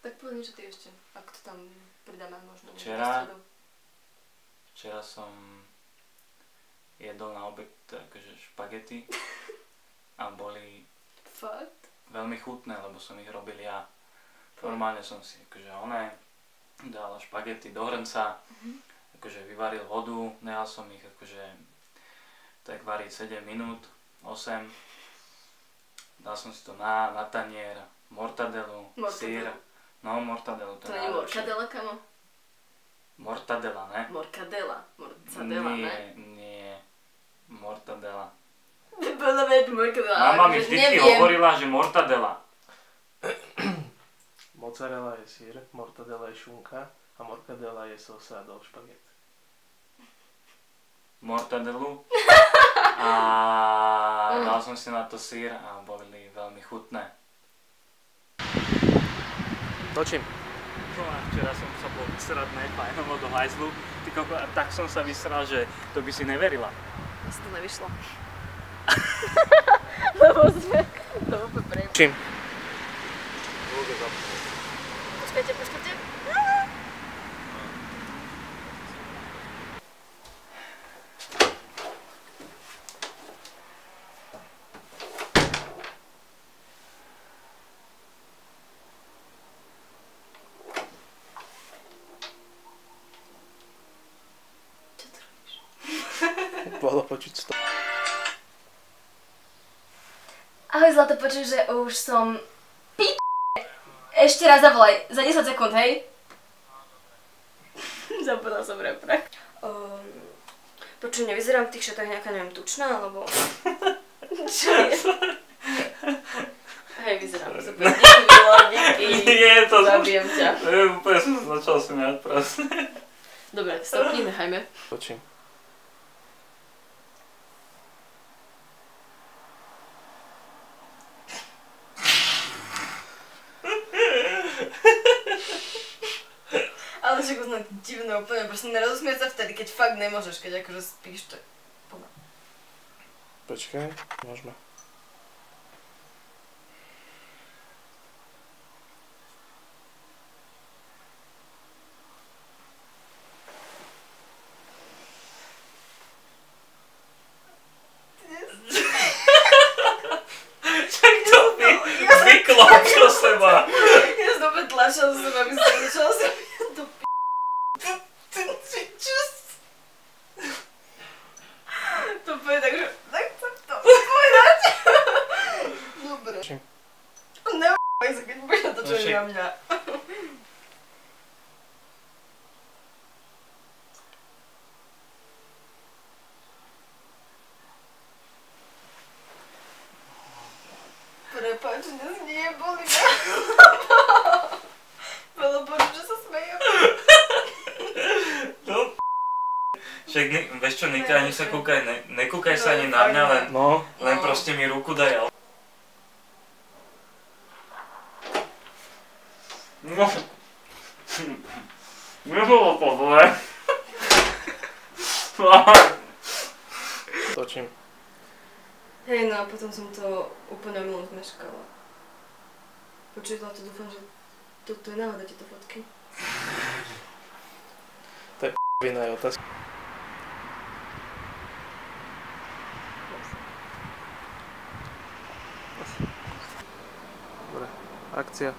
Tak povedz niečo ty ešte, ak to tam pridáme možno. Včera som jedol na obed akože špagety a boli Fakt? veľmi chutné, lebo som ich robil ja. Normálne som si akože dal špagety do hrnca, akože vyvaril vodu, nehal som ich akože tak variť 7 minút, 8. Dal som si to na tanier, mortadelu, sír. No, mortadelu, to je najlepšie. To nie je mortadela, kamo? Mortadela, ne? Mortadela, ne? Nie, mortadela. Podľa mňa je to mortadela. Mama mi vždycky hovorila, že mortadela. Mozzarella je sír, mortadela je šunka a mortadela je sosa do špaget. Mortadelu. A dal som si na to sír a boli veľmi chutné. Točím. Včera som sa bol vysrať najfajnovo do hajzlu. Tak som sa vysral, že to by si neverila. Asi to nevyšlo. Lebo sme prejme. Točím. Počkajte. Bolo počuť to. Ahoj Zlato, počuj, že už som Ešte raz zavolaj, za 10 sekúnd, hej? Zabudla som repre. Počuj, nevyzerám v tých šatách nejaká, neviem, tučná, alebo... Čo je? Hej, vyzerám super, díky. Nie, to zabijem ťa. Úplne som začal smiať proste. Dobre, stopni, nechajme. Točím. Ale však už divné úplne, proste nerozumieť sa vtedy, keď fakt nemôžeš, keď akože spíš, to je poďme. Počkaj, môžeme. Čak to vyklo pro seba. Ja som opäť tlačila zo seba, aby som začala sa do to povie tak, že tak to povedať. Dobre. Neúj sa, keď budeš natočený na mňa. Prepáč, dnes nie boli na bolo počuť, že sa smejem. No však vieš čo, Nika, ani sa kúkaj, nekúkaj sa ani na mňa, len proste mi ruku daj. No. Nebolo to zle. Točím. Hej, no a potom som to úplne milo zmeškala. Počuj, Zlato, dúfam, že toto je náhoda tieto fotky. To je p***vina je otázka. Dobre, akcia.